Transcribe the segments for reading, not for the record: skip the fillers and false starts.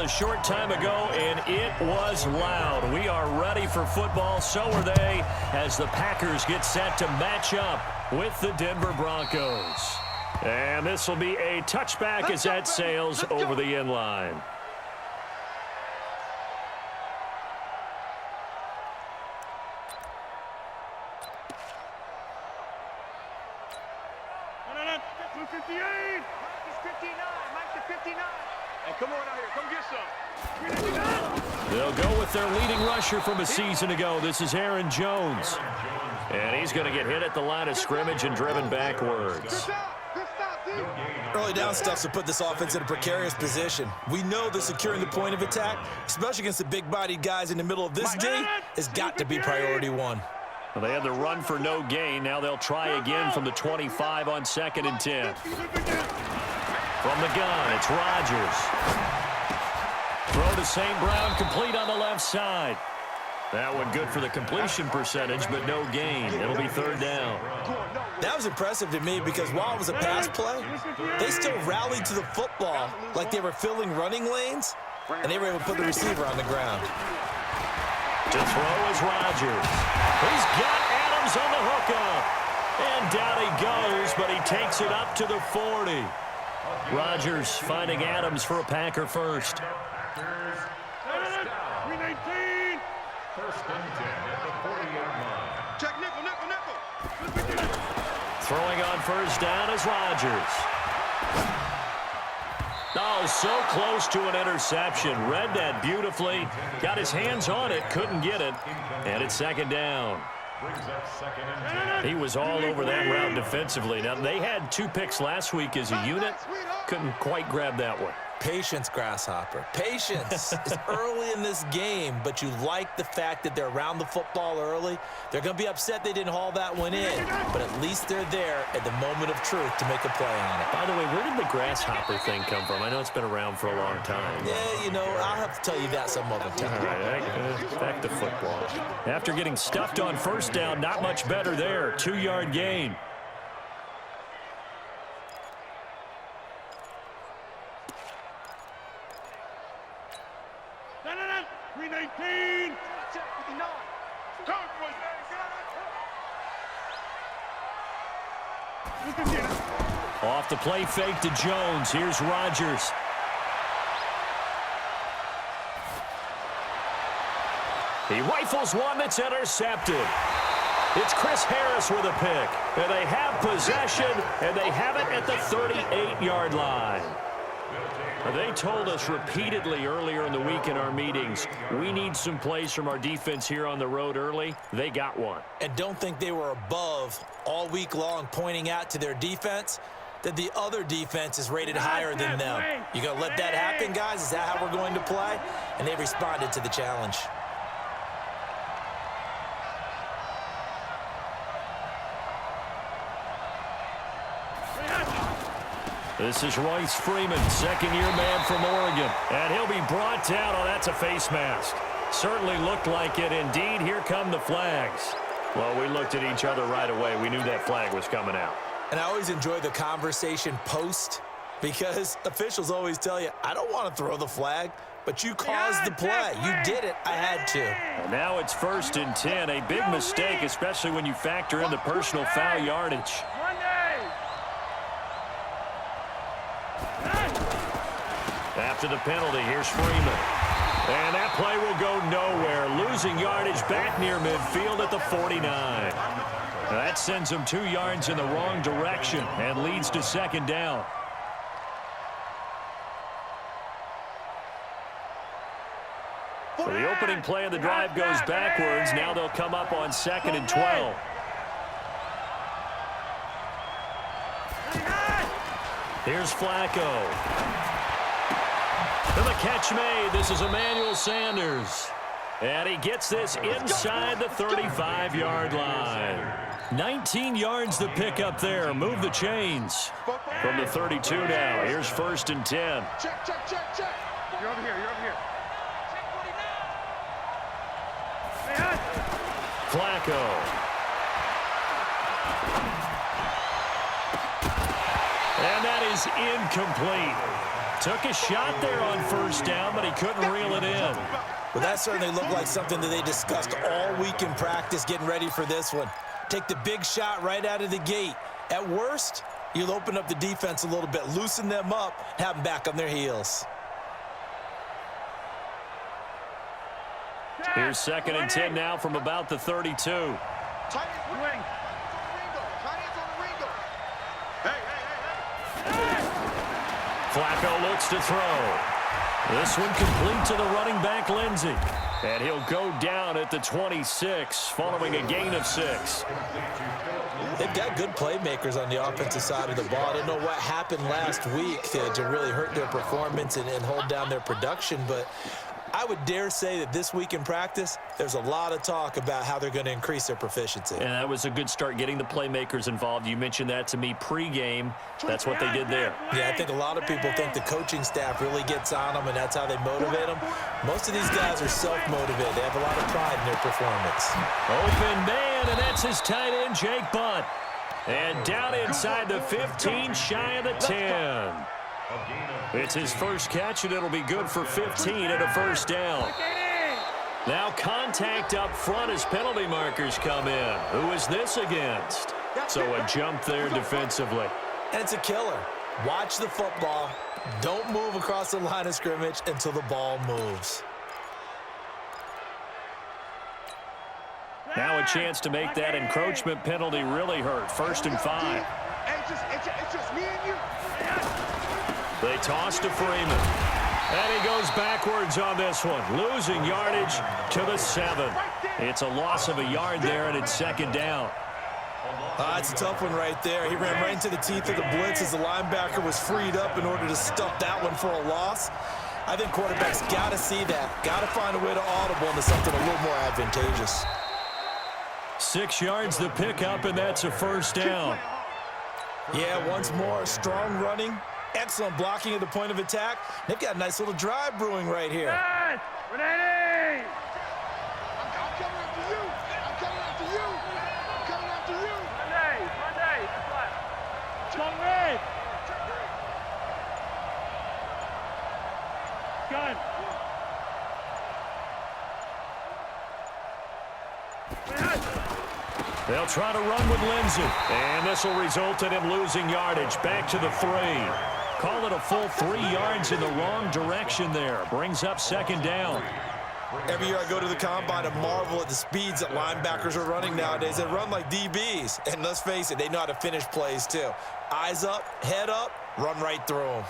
a short time ago, and it was loud. We are ready for football. So are they as the Packers get set to match up with the Denver Broncos. And this will be a touchback as that sails over the end line. Come on out here. Come get some. They'll go with their leading rusher from a season ago. This is Aaron Jones. And he's going to get hit at the line of scrimmage and driven backwards. Early down stuff to put this offense in a precarious position. We know that securing the point of attack, especially against the big-bodied guys in the middle of this D, has got to be priority one. Well, they had the run for no gain. Now they'll try again from the 25 on 2nd and 10. From the gun, it's Rodgers. Throw to St. Brown, complete on the left side. That one good for the completion percentage, but no gain. It'll be 3rd down. That was impressive to me because while it was a pass play, they still rallied to the football like they were filling running lanes, and they were able to put the receiver on the ground. To throw is Rodgers. He's got Adams on the hookup. And down he goes, but he takes it up to the 40. Rodgers finding Adams for a Packer first. Check nickel, nickel, nickel. Throwing on 1st down is Rodgers. Oh, so close to an interception. Read that beautifully. Got his hands on it, couldn't get it. And it's 2nd down. He was all over that route defensively. Now, they had 2 picks last week as a unit. Couldn't quite grab that one. Patience, Grasshopper. Patience. It's early in this game, but you like the fact that they're around the football early. They're going to be upset they didn't haul that one in, but at least they're there at the moment of truth to make a play on it. By the way, where did the Grasshopper thing come from? I know it's been around for a long time. Yeah, you know, I'll have to tell you that some other time. All right, back to football. After getting stuffed on 1st down, not much better there. 2-yard gain. Off the play fake to Jones. Here's Rodgers. He rifles one that's intercepted. It's Chris Harris with a pick. And they have possession, and they have it at the 38-yard line. They told us repeatedly earlier in the week in our meetings, we need some plays from our defense here on the road early. They got one. And don't think they were above all week long pointing out to their defense that the other defense is rated higher than them. You going to let that happen, guys? Is that how we're going to play? And they responded to the challenge. This is Royce Freeman, 2nd-year man from Oregon. And he'll be brought down. Oh, that's a face mask. Certainly looked like it. Indeed, here come the flags. Well, we looked at each other right away. We knew that flag was coming out. And I always enjoy the conversation post because officials always tell you, I don't want to throw the flag, but you caused the play. You did it. I had to. And now it's 1st and 10. A big mistake, especially when you factor in the personal foul yardage. After the penalty, here's Freeman. And that play will go nowhere. Losing yardage back near midfield at the 49. That sends them 2 yards in the wrong direction and leads to 2nd down. So the opening play of the drive goes backwards. Now they'll come up on 2nd and 12. Here's Flacco. And the catch made. This is Emmanuel Sanders. And he gets this inside the 35-yard line. 19 yards to pick up there. Move the chains. From the 32 now. Here's 1st and 10. Check, check, check, check. You're over here. You're over here. Flacco. And that is incomplete. Took a shot there on first down, but he couldn't reel it in. Well, that certainly looked like something that they discussed all week in practice getting ready for this one. Take the big shot right out of the gate. At worst, you'll open up the defense a little bit, loosen them up, have them back on their heels. Here's 2nd and 10 now from about the 32. Flacco looks to throw. This one complete to the running back, Lindsey. And he'll go down at the 26, following a gain of 6. They've got good playmakers on the offensive side of the ball. I don't know what happened last week to really hurt their performance and hold down their production, but I would dare say that this week in practice, there's a lot of talk about how they're going to increase their proficiency. And that was a good start, getting the playmakers involved. You mentioned that to me pregame. That's what they did there. Yeah, I think a lot of people think the coaching staff really gets on them, and that's how they motivate them. Most of these guys are self-motivated. They have a lot of pride in their performance. Open man, and that's his tight end, Jake Bunt. And down inside the 15, shy of the 10. It's his first catch, and it'll be good for 15 and a first down. Now contact up front as penalty markers come in. Who is this against? So a jump there defensively. And it's a killer. Watch the football. Don't move across the line of scrimmage until the ball moves. Now a chance to make that encroachment penalty really hurt. 1st and 5. It's just me and you. They toss to Freeman. And he goes backwards on this one, losing yardage to the 7. It's a loss of a yard there, and it's 2nd down. It's a tough one right there. He ran right into the teeth of the blitz as the linebacker was freed up in order to stuff that one for a loss. I think quarterbacks got to see that, got to find a way to audible into something a little more advantageous. 6 yards the pickup, and that's a first down. Yeah, once more, strong running, excellent blocking at the point of attack. They've got a nice little drive brewing right here. I'm coming after you. I'm coming after you. I'm coming after you. Monday. Gun. They'll try to run with Lindsey. And this will result in him losing yardage. Back to the 3. Call it a full 3 yards in the wrong direction there. Brings up 2nd down. Every year I go to the combine and marvel at the speeds that linebackers are running nowadays. They run like DBs. And let's face it, they know how to finish plays too. Eyes up, head up, run right through them.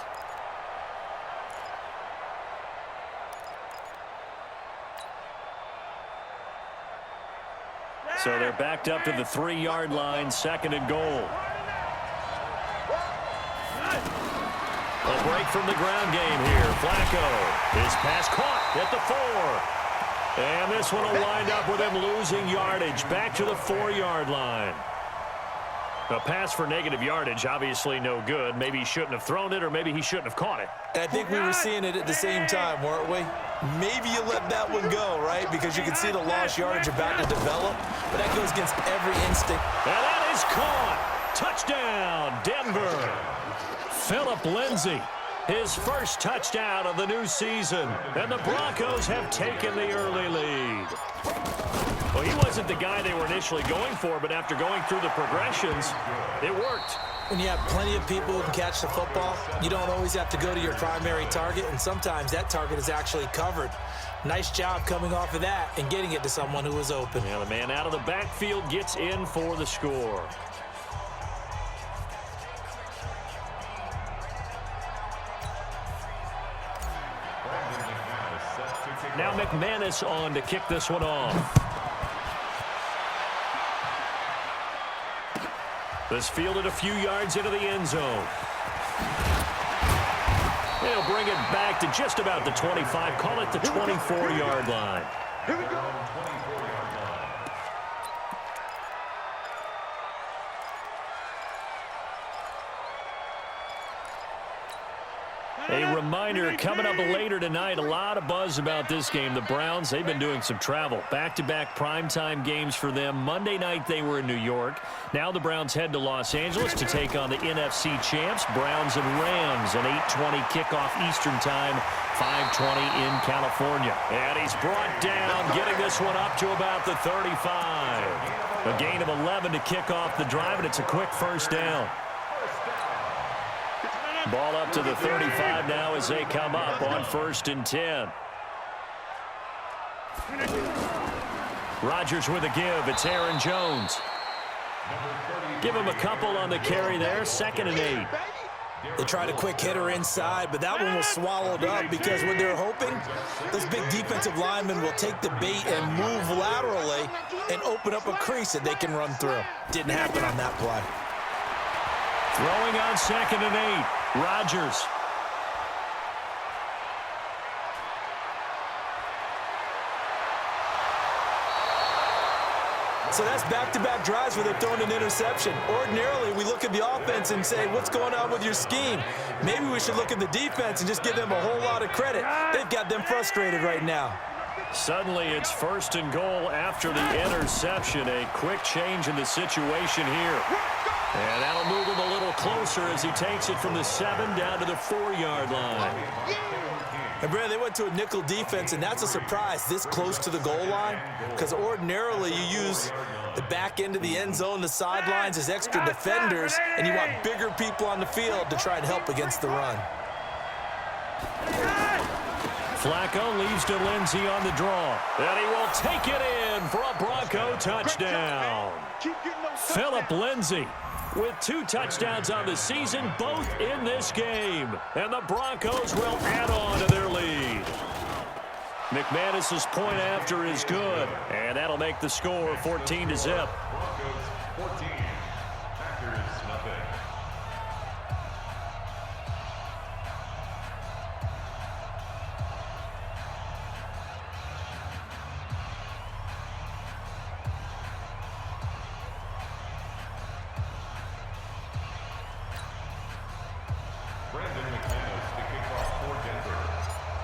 So they're backed up to the 3-yard line, 2nd and goal. A break from the ground game here. Flacco. His pass caught at the 4. And this one will wind up with him losing yardage. Back to the 4-yard line. A pass for negative yardage, obviously no good. Maybe he shouldn't have thrown it, or maybe he shouldn't have caught it. And I think we were seeing it at the same time, weren't we? Maybe you let that one go, right? Because you can see the lost yardage about to develop. But that goes against every instinct. And that is caught. Touchdown, Denver. Phillip Lindsay, his first touchdown of the new season. And the Broncos have taken the early lead. Well, he wasn't the guy they were initially going for, but after going through the progressions, it worked. When you have plenty of people who can catch the football, you don't always have to go to your primary target, and sometimes that target is actually covered. Nice job coming off of that and getting it to someone who was open. Now the man out of the backfield gets in for the score. Now McManus on to kick this one off. This fielded a few yards into the end zone. He'll bring it back to just about the 25. Call it the 24-yard line. Here we go. A reminder, coming up later tonight, a lot of buzz about this game. The Browns, they've been doing some travel. Back-to-back primetime games for them. Monday night, they were in New York. Now the Browns head to Los Angeles to take on the NFC champs, Browns and Rams. An 8:20 kickoff Eastern time, 5:20 in California. And he's brought down, getting this one up to about the 35. A gain of 11 to kick off the drive, and it's a quick first down. Ball up to the 35 now as they come up on 1st and 10. Rodgers with a give. It's Aaron Jones. Give him a couple on the carry there. 2nd and 8. They tried a quick hitter inside, but that one was swallowed up because what they're hoping, those big defensive linemen will take the bait and move laterally and open up a crease that they can run through. Didn't happen on that play. Throwing on 2nd and 8. Rodgers. So that's back-to-back drives where they've thrown an interception. Ordinarily, we look at the offense and say, what's going on with your scheme? Maybe we should look at the defense and just give them a whole lot of credit. They've got them frustrated right now. Suddenly, it's 1st and goal after the interception. A quick change in the situation here. And that'll move him a little closer as he takes it from the 7 down to the 4-yard line. And, Brad, they went to a nickel defense, and that's a surprise this close to the goal line because ordinarily you use the back end of the end zone, the sidelines as extra defenders, and you want bigger people on the field to try and help against the run. Flacco leaves to Lindsey on the draw. And he will take it in for a Bronco touchdown. Philip Lindsey with 2 touchdowns on the season, both in this game. And the Broncos will add on to their lead. McManus's point after is good. And that'll make the score 14-0.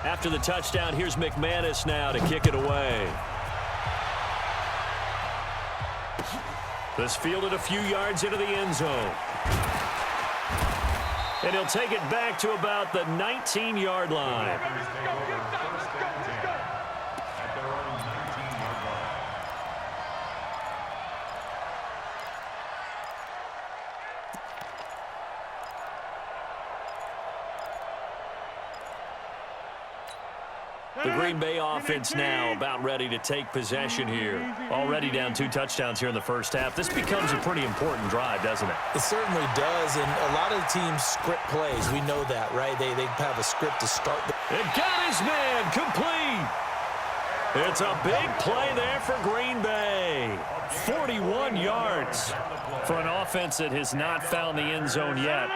After the touchdown, here's McManus now to kick it away. This fielded a few yards into the end zone. And he'll take it back to about the 19-yard line. The Green Bay offense now about ready to take possession here. Already down 2 touchdowns here in the first half. This becomes a pretty important drive, doesn't it? It certainly does, and a lot of teams script plays. We know that, right? They have a script to start. It got his man complete. It's a big play there for Green Bay. 41 yards for an offense that has not found the end zone yet.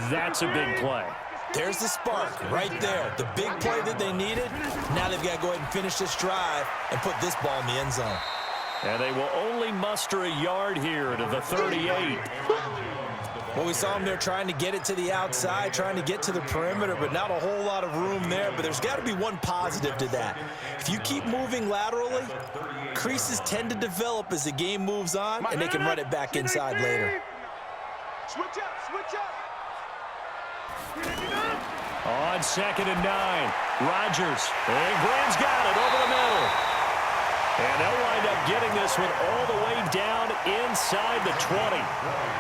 That's a big play. There's the spark right there. The big play that they needed. Now they've got to go ahead and finish this drive and put this ball in the end zone. And they will only muster a yard here to the 38. Well, we saw them there trying to get it to the outside, trying to get to the perimeter, but not a whole lot of room there. But there's got to be one positive to that. If you keep moving laterally, creases tend to develop as the game moves on, and they can run it back inside later. Switch up, switch up. On 2nd and 9, Rodgers. And Graham's got it over the middle. And they'll wind up getting this one all the way down inside the 20.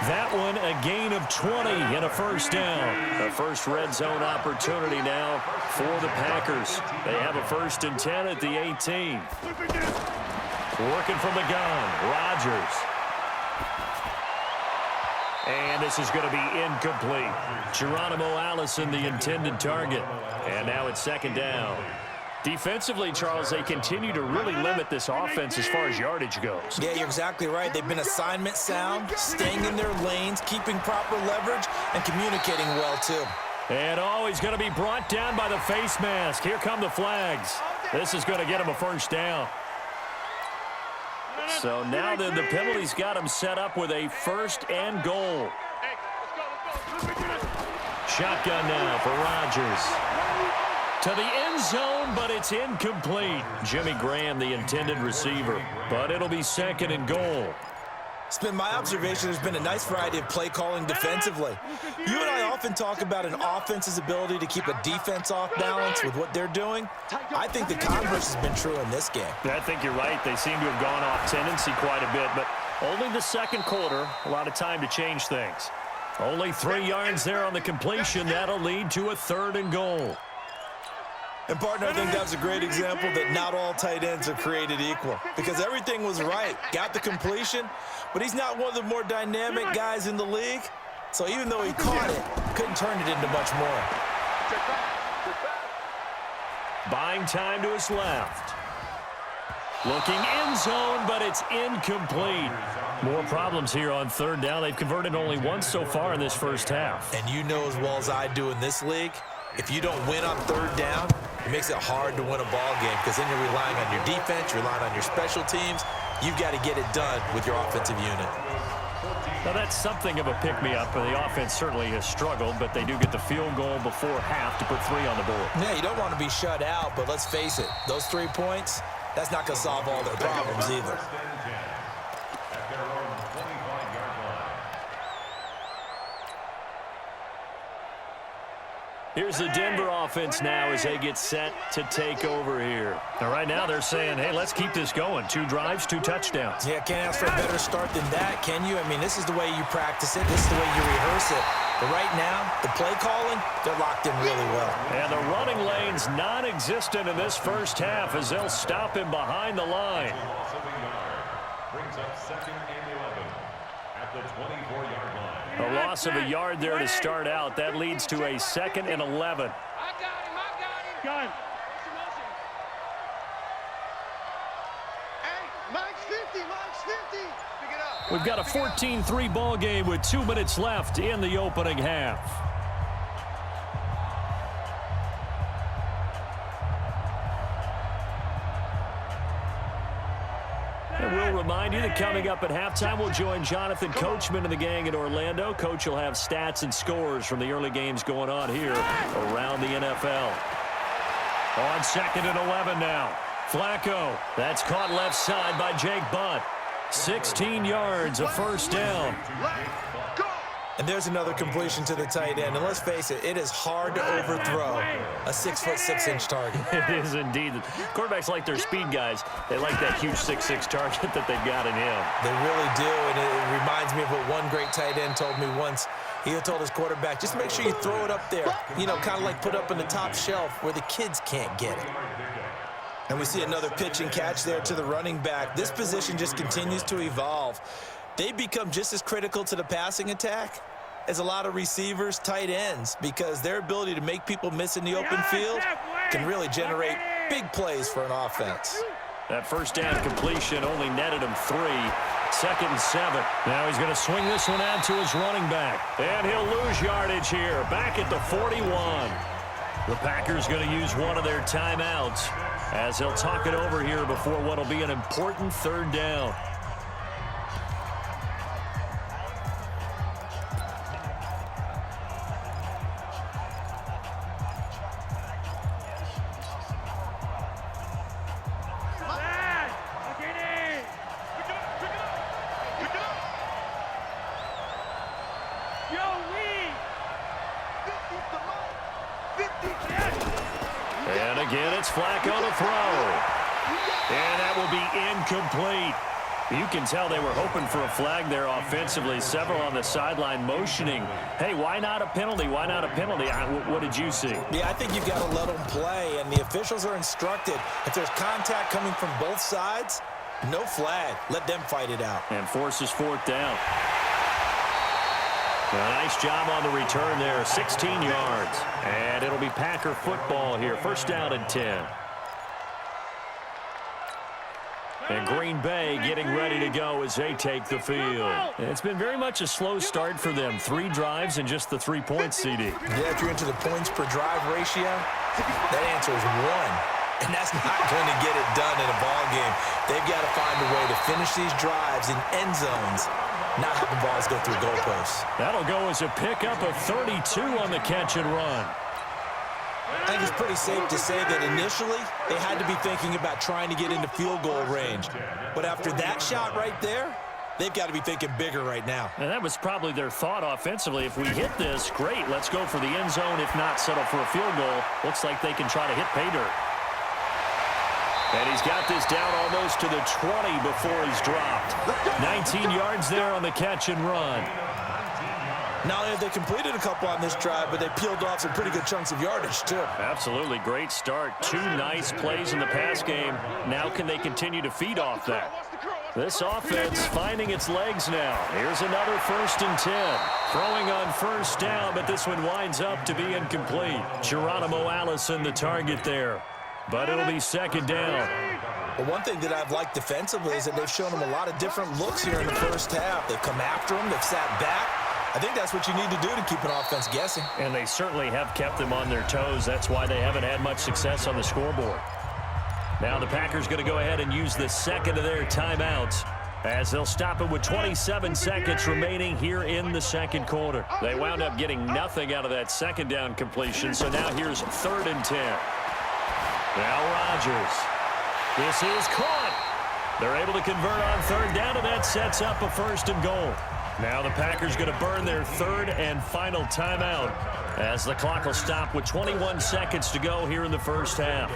That one a gain of 20 and a first down. A first red zone opportunity now for the Packers. They have a 1st and 10 at the 18. Working from the gun, Rodgers. And this is going to be incomplete. Geronimo Allison, the intended target. And now it's 2nd down. Defensively, Charles, they continue to really limit this offense as far as yardage goes. Yeah, you're exactly right. They've been assignment sound, staying in their lanes, keeping proper leverage, and communicating well, too. And he's going to be brought down by the face mask. Here come the flags. This is going to get him a first down. So now then the penalty's got him set up with a 1st and goal. Shotgun now for Rodgers. To the end zone, but it's incomplete. Jimmy Graham, the intended receiver. But it'll be 2nd and goal. It's been my observation there's been a nice variety of play calling defensively. You and I often talk about an offense's ability to keep a defense off balance with what they're doing. I think the converse has been true in this game. I think you're right. They seem to have gone off tendency quite a bit, but only the second quarter, a lot of time to change things. Only 3 yards there on the completion. That'll lead to a 3rd and goal. And, partner, I think that was a great example that not all tight ends are created equal because everything was right. Got the completion, but he's not one of the more dynamic guys in the league. So even though he caught it, couldn't turn it into much more. Buying time to his left. Looking end zone, but it's incomplete. More problems here on 3rd down. They've converted only once so far in this first half. And you know as well as I do in this league, if you don't win on 3rd down, it makes it hard to win a ball game because then you're relying on your defense, you're relying on your special teams. You've got to get it done with your offensive unit. Now, that's something of a pick-me-up. The offense certainly has struggled, but they do get the field goal before half to put 3 on the board. Yeah, you don't want to be shut out, but let's face it, those 3 points, that's not going to solve all their problems either. Here's the Denver offense now as they get set to take over here. Now, right now they're saying, hey, let's keep this going. 2 drives, 2 touchdowns. Yeah, can't ask for a better start than that, can you? I mean, this is the way you practice it. This is the way you rehearse it. But right now, the play calling, they're locked in really well. And the running lane's non-existent in this first half as they'll stop him behind the line. Brings up 2nd and 11 at the 24-yard line. A loss of a yard there to start out. That leads to a 2nd and 11. I got him. Got him. Hey, Mike's 50. Pick it up. We've got a 14-3 ball game with 2 minutes left in the opening half. And we'll remind you that coming up at halftime, we'll join Jonathan Coachman and the gang in Orlando. Coach will have stats and scores from the early games going on here around the NFL. On 2nd and 11 now. Flacco. That's caught left side by Jake Butt. 16 yards, a first down. And there's another completion to the tight end. And let's face it, it is hard to overthrow a 6'6" target. It is indeed. Quarterbacks like their speed guys. They like that huge 6'6" target that they've got in him. They really do, and it reminds me of what one great tight end told me once. He had told his quarterback, just make sure you throw it up there. You know, kind of like put up in the top shelf where the kids can't get it. And we see another pitch and catch there to the running back. This position just continues to evolve. They become just as critical to the passing attack as a lot of receivers, tight ends, because their ability to make people miss in the open field can really generate big plays for an offense. That first down completion only netted him 3. 2nd and 7. Now he's going to swing this one out to his running back. And he'll lose yardage here, back at the 41. The Packers going to use one of their timeouts as they'll talk it over here before what will be an important 3rd down. And again, it's Flacco to throw. And that will be incomplete. You can tell they were hoping for a flag there offensively. Several on the sideline motioning. Hey, why not a penalty? Why not a penalty? What did you see? Yeah, I think you've got to let them play, and the officials are instructed. If there's contact coming from both sides, no flag. Let them fight it out. And forces 4th down. A nice job on the return there, 16 yards. And it'll be Packer football here, 1st down and 10. And Green Bay getting ready to go as they take the field. And it's been very much a slow start for them. 3 drives and just the 3 points, CD. Yeah, if you're into the points per drive ratio, that answer is 1. And that's not going to get it done in a ball game. They've got to find a way to finish these drives in end zones not having balls go through goalposts. That'll go as a pickup of 32 on the catch and run. I think it's pretty safe to say that initially they had to be thinking about trying to get into field goal range. But after that shot right there, they've got to be thinking bigger right now. And that was probably their thought offensively. If we hit this, great. Let's go for the end zone. If not, settle for a field goal. Looks like they can try to hit pay dirt. And he's got this down almost to the 20 before he's dropped. 19 yards there on the catch and run. Not only have they completed a couple on this drive, but they peeled off some pretty good chunks of yardage, too. Absolutely great start. 2 nice plays in the pass game. Now can they continue to feed off that? This offense finding its legs now. Here's another 1st and 10. Throwing on 1st down, but this one winds up to be incomplete. Geronimo Allison the target there. But it'll be 2nd down. Well, one thing that I've liked defensively is that they've shown them a lot of different looks here in the first half. They've come after them. They've sat back. I think that's what you need to do to keep an offense guessing. And they certainly have kept them on their toes. That's why they haven't had much success on the scoreboard. Now the Packers going to go ahead and use the 2nd of their timeouts as they'll stop it with 27 seconds remaining here in the 2nd quarter. They wound up getting nothing out of that 2nd down completion, so now here's 3rd and 10. Now Rodgers. This is caught. They're able to convert on 3rd down, and that sets up a 1st and goal. Now the Packers going to burn their 3rd and final timeout as the clock will stop with 21 seconds to go here in the first half.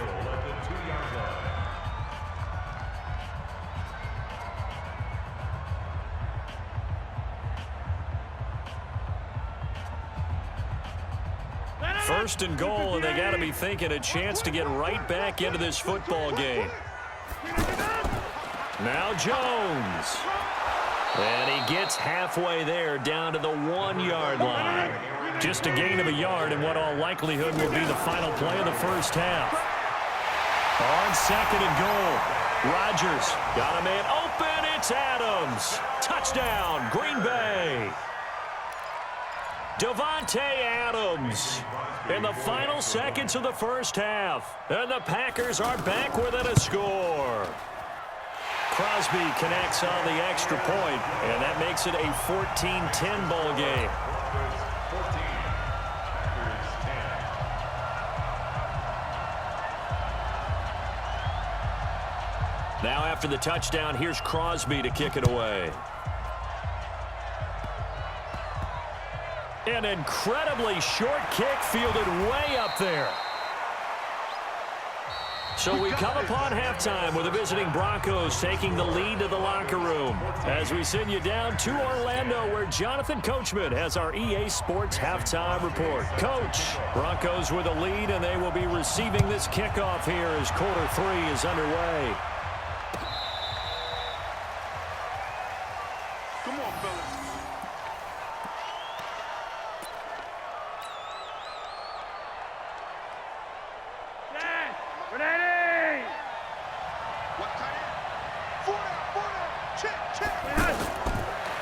First and goal, and they got to be thinking a chance to get right back into this football game. Now Jones. And he gets halfway there down to the 1-yard line. Just a gain of a yard in what all likelihood will be the final play of the first half. On 2nd and goal, Rodgers got a man open. It's Adams. Touchdown, Green Bay. Davante Adams in the final seconds of the first half. And the Packers are back within a score. Crosby connects on the extra point, and that makes it a 14-10 ball game. Now after the touchdown, here's Crosby to kick it away. An incredibly short kick fielded way up there. So we come upon halftime with the visiting Broncos taking the lead to the locker room as we send you down to Orlando where Jonathan Coachman has our EA Sports halftime report. Coach, Broncos with a lead and they will be receiving this kickoff here as quarter 3 is underway. Come on, fellas.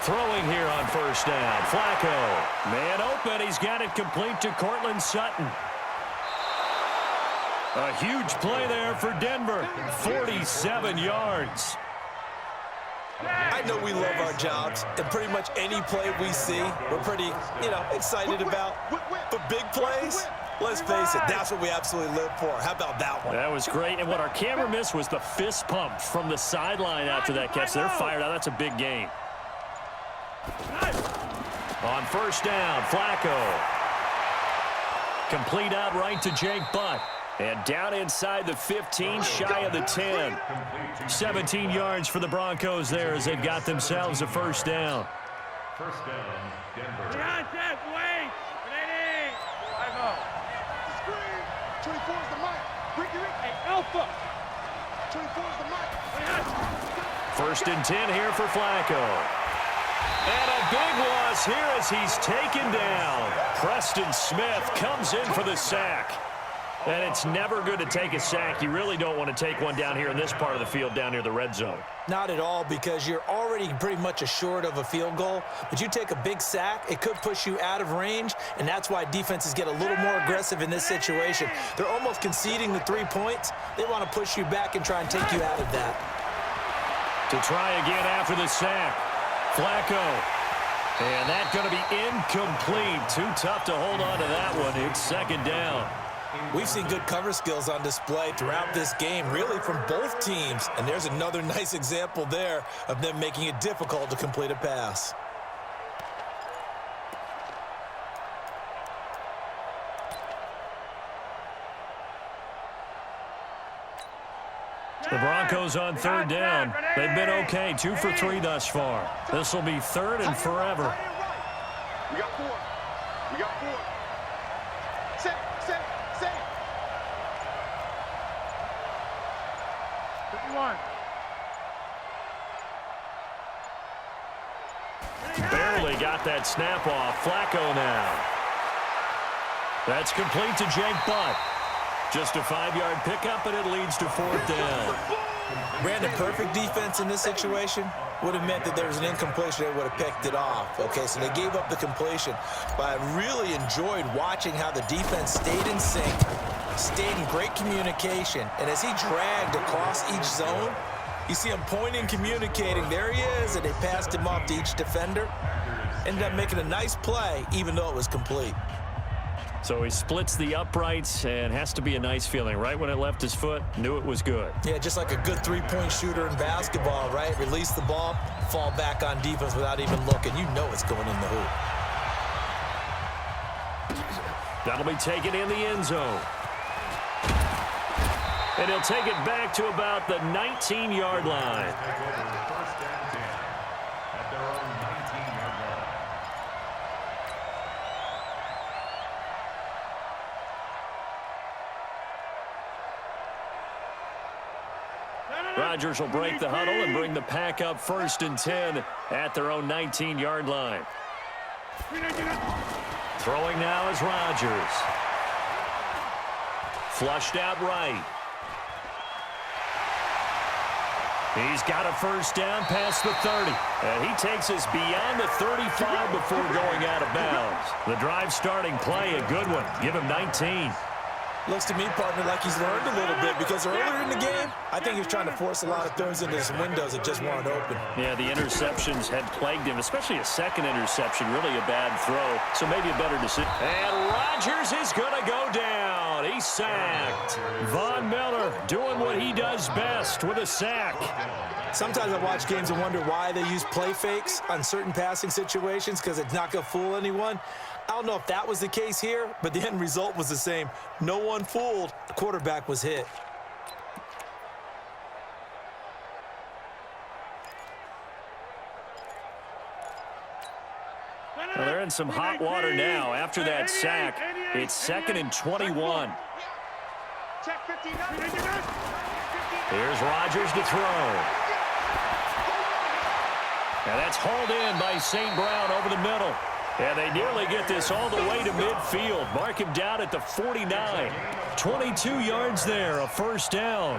Throwing here on 1st down. Flacco. Man open. He's got it complete to Cortland Sutton. A huge play there for Denver. 47 yards. I know we love our jobs, and pretty much any play we see, we're pretty, excited about. But big plays, let's face it, that's what we absolutely live for. How about that one? That was great. And what our camera missed was the fist pump from the sideline after that catch. They're fired out. That's a big gain. On 1st down, Flacco. Complete out right to Jake Butt. And down inside the 15, shy of the 10. 17 yards for the Broncos there as they've got themselves a 1st down. 1st down, Denver. Wait. Ready. 24 is the mic. Hey, Alpha. 24 is the mic. 1st and 10 here for Flacco. And a big loss here as he's taken down. Preston Smith comes in for the sack. And it's never good to take a sack. You really don't want to take one down here in this part of the field down near the red zone. Not at all, because you're already pretty much assured of a field goal. But you take a big sack, it could push you out of range, and that's why defenses get a little more aggressive in this situation. They're almost conceding the 3 points. They want to push you back and try and take you out of that. To try again after the sack. Flacco. And that's going to be incomplete. Too tough to hold on to that one. It's second down. We've seen good cover skills on display throughout this game, really from both teams. And there's another nice example there of them making it difficult to complete a pass. The Broncos on third down. They've been okay, 2 for 3 thus far. This will be third and forever. We got 4. We got 4. Set. 51. Barely got that snap off. Flacco now. That's complete to Jake Butt. Just a 5-yard pickup, and it leads to 4th down. Brandon, perfect defense in this situation would have meant that there was an incompletion. They would have picked it off. Okay, so they gave up the completion. But I really enjoyed watching how the defense stayed in sync, stayed in great communication. And as he dragged across each zone, you see him pointing, communicating. There he is, and they passed him off to each defender. Ended up making a nice play, even though it was complete. So he splits the uprights, and has to be a nice feeling. Right when it left his foot, knew it was good. Yeah, just like a good three-point shooter in basketball, right? Release the ball, fall back on defense without even looking. You know it's going in the hoop. That'll be taken in the end zone. And he'll take it back to about the 19-yard line. Rodgers will break the huddle and bring the pack up 1st and 10 at their own 19-yard line. Throwing now is Rodgers. Flushed out right. He's got a 1st down past the 30. And he takes us beyond the 35 before going out of bounds. The drive starting play, a good one. Give him 19. Looks to me, partner, like he's learned a little bit, because earlier in the game, I think he was trying to force a lot of throws into his windows that just weren't open. Yeah, the interceptions had plagued him, especially a second interception, really a bad throw, so maybe a better decision. And Rodgers is going to go down. He's sacked. Von Miller doing what he does best with a sack. Sometimes I watch games and wonder why they use play fakes on certain passing situations, because it's not going to fool anyone. I don't know if that was the case here, but the end result was the same. No one fooled. The quarterback was hit. Well, they're in some hot water now. After that sack, it's 2nd and 21. Here's Rodgers to throw. And that's hauled in by St. Brown over the middle. And they nearly get this all the way to midfield. Mark him down at the 49. 22 yards there, a 1st down.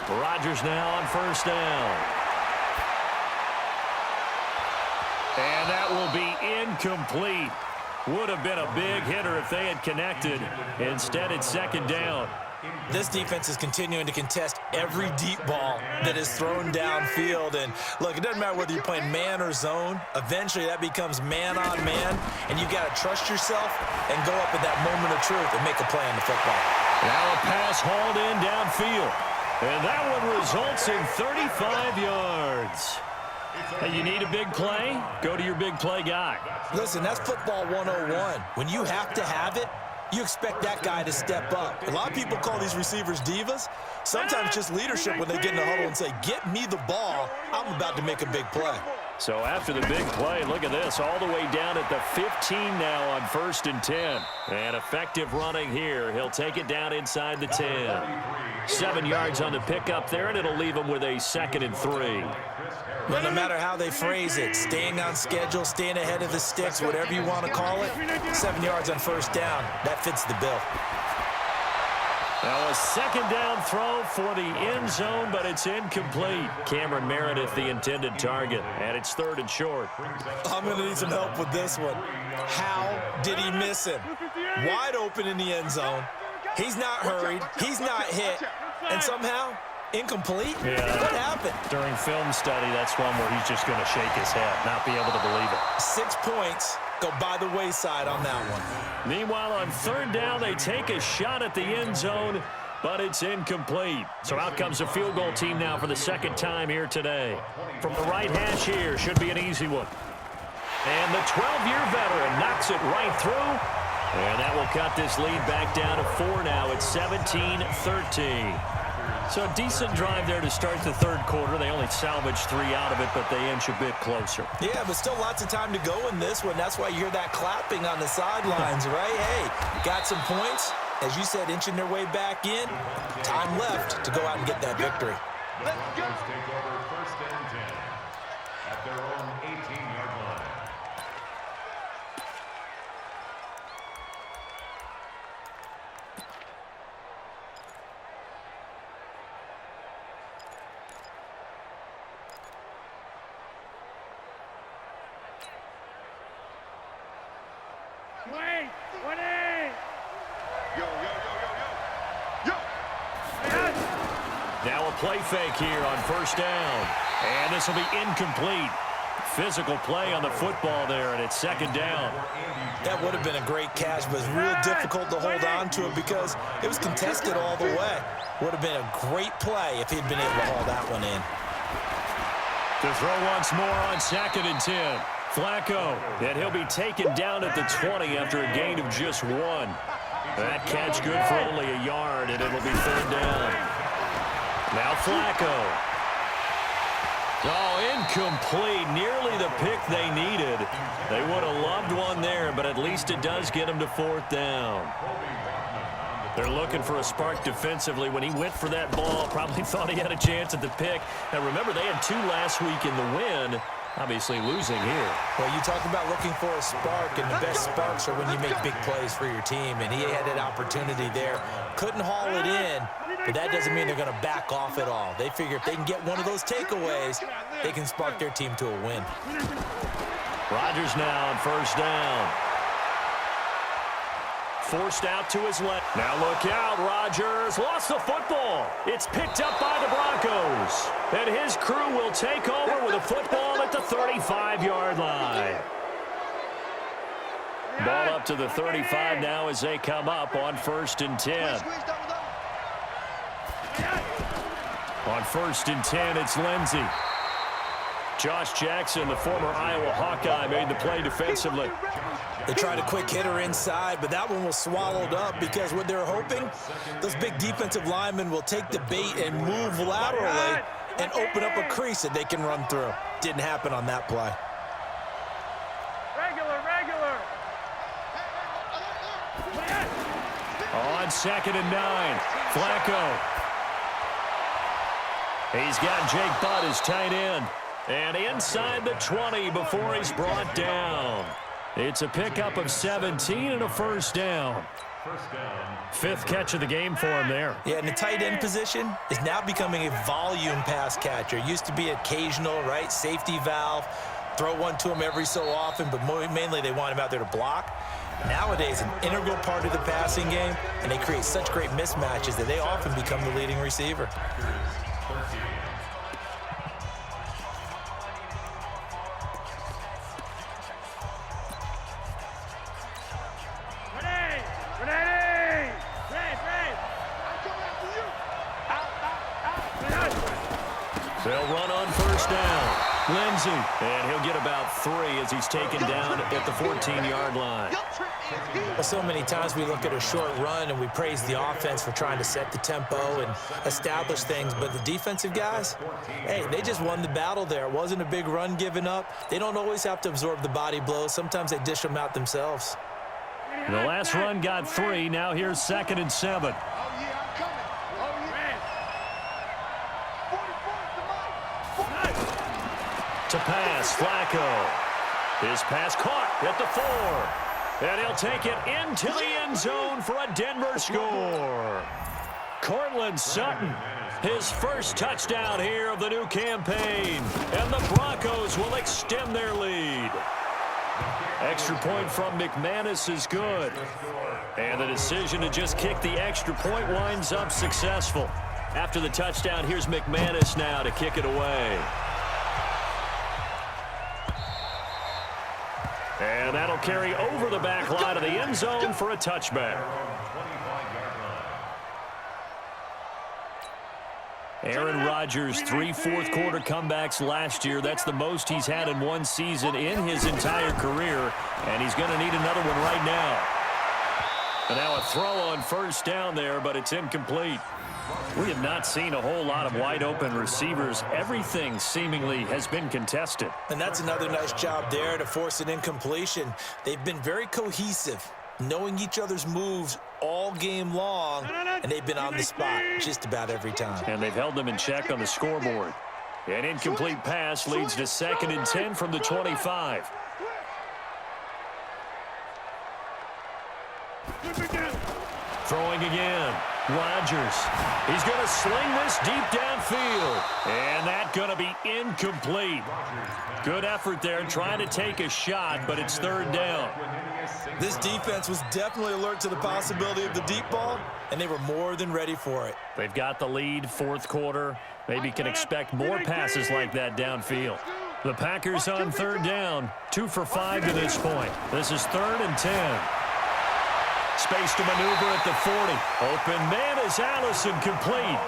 Rodgers now on 1st down. And that will be incomplete. Would have been a big hitter if they had connected. Instead, it's 2nd down. This defense is continuing to contest every deep ball that is thrown downfield. And, look, it doesn't matter whether you're playing man or zone. Eventually, that becomes man-on-man, and you got to trust yourself and go up at that moment of truth and make a play on the football. Now a pass hauled in downfield. And that one results in 35 yards. Hey, you need a big play? Go to your big play guy. Listen, that's football 101. When you have to have it, you expect that guy to step up. A lot of people call these receivers divas. Sometimes just leadership when they get in the huddle and say, get me the ball. I'm about to make a big play. So after the big play, look at this, all the way down at the 15 now on 1st and 10. And effective running here. He'll take it down inside the 10. 7 yards on the pickup there, and it'll leave him with a 2nd and 3. Well, no matter how they phrase it, staying on schedule, staying ahead of the sticks, whatever you want to call it, 7 yards on 1st down, that fits the bill. Now a 2nd down throw for the end zone, but it's incomplete. Cameron Meredith, the intended target, and it's 3rd and short. I'm going to need some help with this one. How did he miss him? Wide open in the end zone. He's not hurried. He's not hit. And somehow, incomplete? Yeah. What happened? During film study, that's one where he's just going to shake his head, not be able to believe it. 6 points go by the wayside on that one. Meanwhile, on third down, they take a shot at the end zone, but it's incomplete. So out comes the field goal team now for the second time here today. From the right hash here, should be an easy one. And the 12-year veteran knocks it right through. And that will cut this lead back down to 4 now. It's 17-13. So a decent drive there to start the third quarter. They only salvaged 3 out of it, but they inch a bit closer. Yeah, but still lots of time to go in this one. That's why you hear that clapping on the sidelines, right? Hey, got some points. As you said, inching their way back in. Time left to go out and get that victory. Let's go. Take over first and 10 at their own 18-yard line. Now a play fake here on first down. And this will be incomplete. Physical play on the football there, and it's second down. That would have been a great catch, but it's real difficult to hold on to it because it was contested all the way. Would have been a great play if he'd been able to haul that one in. To throw once more on second and 10. Flacco, and he'll be taken down at the 20 after a gain of just 1. That catch good for only a yard, and it'll be third down. Now Flacco. Oh, incomplete. Nearly the pick they needed. They would have loved one there, but at least it does get them to fourth down. They're looking for a spark defensively. When he went for that ball, probably thought he had a chance at the pick. Now, remember, they had 2 last week in the win. Obviously losing here. Well, you talk about looking for a spark, and the best sparks are when you make big plays for your team, and he had an opportunity there. Couldn't haul it in, but that doesn't mean they're going to back off at all. They figure if they can get one of those takeaways, they can spark their team to a win. Rodgers now on first down. Forced out to his left. Now look out, Rodgers lost the football. It's picked up by the Broncos. And his crew will take over with a football at the 35-yard line. Ball up to the 35 now as they come up on first and 10. On first and 10, it's Lindsey. Josh Jackson, the former Iowa Hawkeye, made the play defensively. They tried a quick hitter inside, but that one was swallowed up because what they're hoping, those big defensive linemen will take the bait and move laterally and open up a crease that they can run through. Didn't happen on that play. Regular. On second and 9, Flacco. He's got Jake Butt as tight end. And inside the 20 before he's brought down. It's a pickup of 17 and a first down. 5th catch of the game for him there. Yeah, and the tight end position is now becoming a volume pass catcher. Used to be occasional, right? Safety valve. Throw one to him every so often, but mainly they want him out there to block. Nowadays, an integral part of the passing game, and they create such great mismatches that they often become the leading receiver. They'll run on first down. Lindsey, and he'll get about 3 as he's taken down at the 14-yard line. Well, so many times we look at a short run and we praise the offense for trying to set the tempo and establish things, but the defensive guys, hey, they just won the battle there. It wasn't a big run given up. They don't always have to absorb the body blows. Sometimes they dish them out themselves. The last run got 3. Now here's second and 7. To pass, Flacco. His pass caught at the 4. And he'll take it into the end zone for a Denver score. Cortland Sutton, his first touchdown here of the new campaign. And the Broncos will extend their lead. Extra point from McManus is good. And the decision to just kick the extra point winds up successful. After the touchdown, here's McManus now to kick it away. And that'll carry over the back line of the end zone for a touchback. Aaron Rodgers, 3 fourth-quarter comebacks last year. That's the most he's had in one season in his entire career, and he's going to need another one right now. And now a throw on first down there, but it's incomplete. We have not seen a whole lot of wide-open receivers. Everything seemingly has been contested. And that's another nice job there to force an incompletion. They've been very cohesive, knowing each other's moves all game long, and they've been on the spot just about every time. And they've held them in check on the scoreboard. An incomplete pass leads to 2nd and 10 from the 25. Throwing again. Rodgers. He's going to sling this deep downfield. And that's going to be incomplete. Good effort there trying to take a shot, but it's 3rd down. This defense was definitely alert to the possibility of the deep ball, and they were more than ready for it. They've got the lead, 4th quarter. Maybe can expect more passes like that downfield. The Packers on 3rd down, 2 for 5 to this point. This is 3rd and 10. Space to maneuver at the 40. Open man is Allison, complete.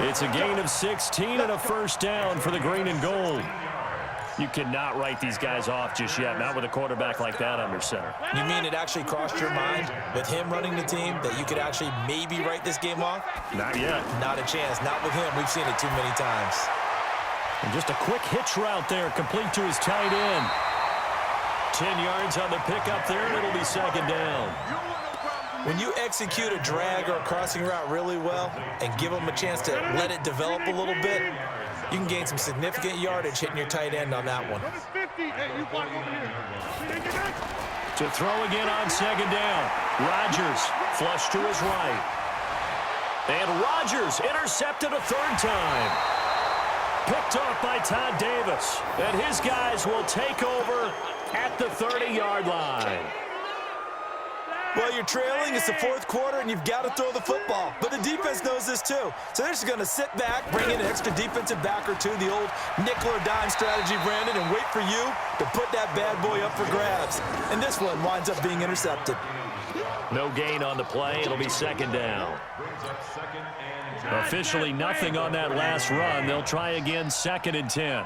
It's a gain of 16 and a first down for the green and gold. You cannot write these guys off just yet, not with a quarterback like that under center. You mean it actually crossed your mind with him running the team that you could actually maybe write this game off? Not yet. Not a chance. Not with him. We've seen it too many times. And just a quick hitch route there, complete to his tight end. 10 yards on the pickup there, and it'll be 2nd down. When you execute a drag or a crossing route really well and give them a chance to let it develop a little bit, you can gain some significant yardage hitting your tight end on that one. To throw again on 2nd down. Rodgers flush to his right. And Rodgers intercepted a 3rd time. Picked off by Todd Davis. And his guys will take over at the 30-yard line. Well, you're trailing. It's the 4th quarter, and you've got to throw the football. But the defense knows this, too. So they're just going to sit back, bring in an extra defensive back or two, the old nickel or dime strategy, Brandon, and wait for you to put that bad boy up for grabs. And this one winds up being intercepted. No gain on the play. It'll be 2nd down. Officially nothing on that last run. They'll try again, 2nd and 10.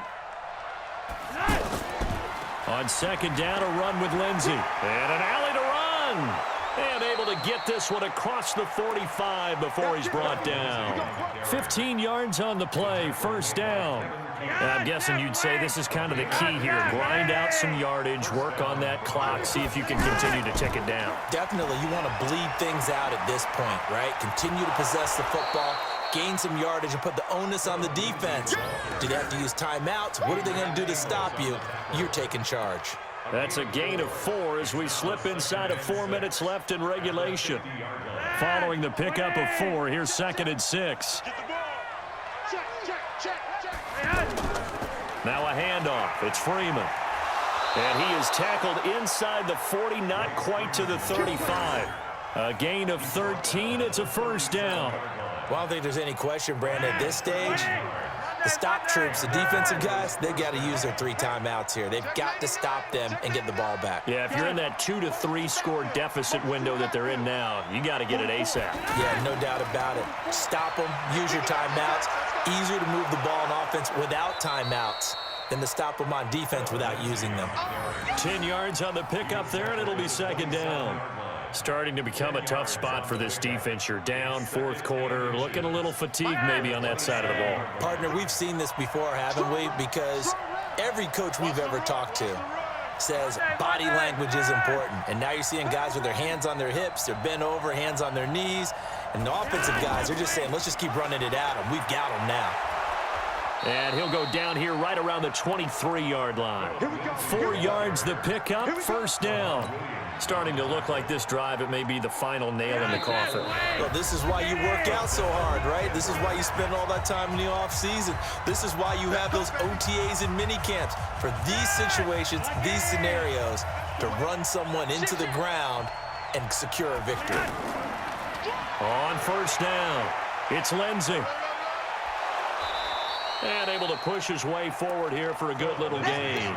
On 2nd down, a run with Lindsey. And an alley to run. And able to get this one across the 45 before he's brought down. 15 yards on the play, 1st down. And I'm guessing you'd say this is kind of the key here. Grind out some yardage, work on that clock, see if you can continue to tick it down. Definitely, you want to bleed things out at this point, right? Continue to possess the football, gain some yardage, and put the onus on the defense. Do they have to use timeouts? What are they going to do to stop you? You're taking charge. That's a gain of 4 as we slip inside of 4 minutes left in regulation. Following the pickup of 4, here's 2nd and 6. Now a handoff. It's Freeman. And he is tackled inside the 40, not quite to the 35. A gain of 13. It's a 1st down. Well, I don't think there's any question, Brandon, at this stage. The stop troops, the defensive guys, they've got to use their 3 timeouts here. They've got to stop them and get the ball back. Yeah, if you're in that 2 to 3 score deficit window that they're in now, you got to get it ASAP. Yeah, no doubt about it. Stop them, use your timeouts. Easier to move the ball on offense without timeouts than to stop them on defense without using them. 10 yards on the pickup there, and it'll be 2nd down. Starting to become a tough spot for this defense. You're down, 4th quarter, looking a little fatigued maybe on that side of the ball. Partner, we've seen this before, haven't we? Because every coach we've ever talked to says body language is important. And now you're seeing guys with their hands on their hips, they're bent over, hands on their knees. And the offensive guys are just saying, let's just keep running it at them. We've got them now. And he'll go down here right around the 23-yard line. 4 yards the pickup, first down. Starting to look like this drive, it may be the final nail in the coffin. Well, this is why you work out so hard, right? This is why you spend all that time in the offseason. This is why you have those OTAs and mini camps. For these situations, these scenarios, to run someone into the ground and secure a victory. On first down, it's Lindsey. And able to push his way forward here for a good little gain.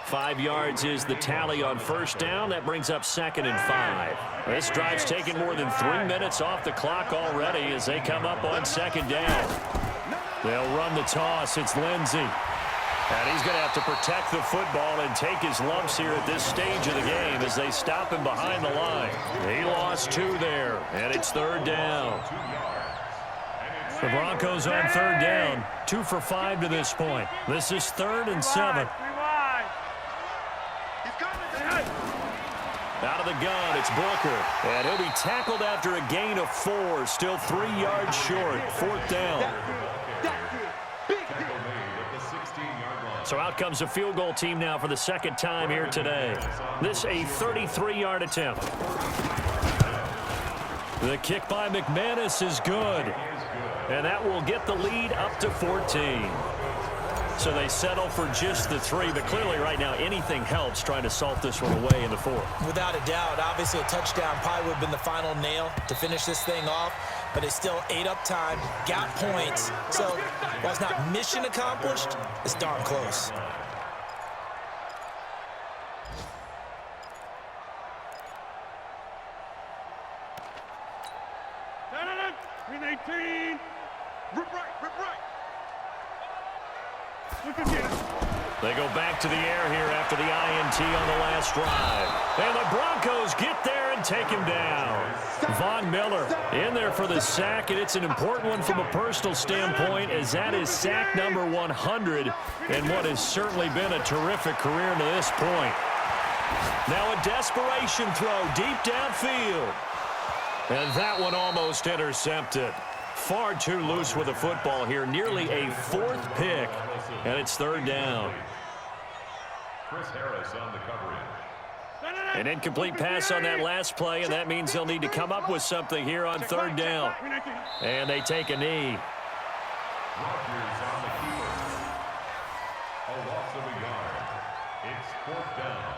5 yards is the tally on first down. That brings up 2nd and 5. This drive's taken more than 3 minutes off the clock already as they come up on 2nd down. They'll run the toss. It's Lindsey. And he's going to have to protect the football and take his lumps here at this stage of the game as they stop him behind the line. He lost 2 there, and it's 3rd down. The Broncos on 3rd down, 2 for 5 to this point. This is 3rd and 7. Out of the gun, it's Booker. And he'll be tackled after a gain of 4, still 3 yards short, 4th down. So out comes the field goal team now for the 2nd time here today. This a 33-yard attempt. The kick by McManus is good. And that will get the lead up to 14. So they settle for just the 3, but clearly right now anything helps trying to salt this one away in the 4th. Without a doubt, obviously a touchdown probably would have been the final nail to finish this thing off, but it's still ate up time, got points. So while it's not mission accomplished, it's darn close. Green 18. Rip right. They go back to the air here after the INT on the last drive. And the Broncos get there and take him down. Von Miller in there for the sack, and it's an important one from a personal standpoint as that is sack number 100 and what has certainly been a terrific career to this point. Now a desperation throw deep downfield. And that one almost intercepted. Far too loose with the football here. Nearly a 4th pick. And it's 3rd down. Chris Harris on the coverage. An incomplete pass on that last play, and that means they'll need to come up with something here on 3rd down. And they take a knee. Rodgers on the keeper. A loss of a yard. It's 4th down.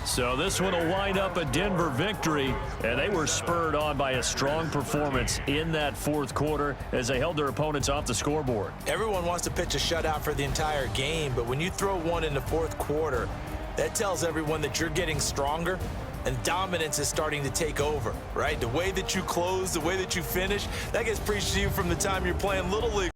So this one will wind up a Denver victory, and they were spurred on by a strong performance in that 4th quarter as they held their opponents off the scoreboard. Everyone wants to pitch a shutout for the entire game, but when you throw one in the 4th quarter, that tells everyone that you're getting stronger and dominance is starting to take over, right? The way that you close, the way that you finish, that gets preached to you from the time you're playing Little League.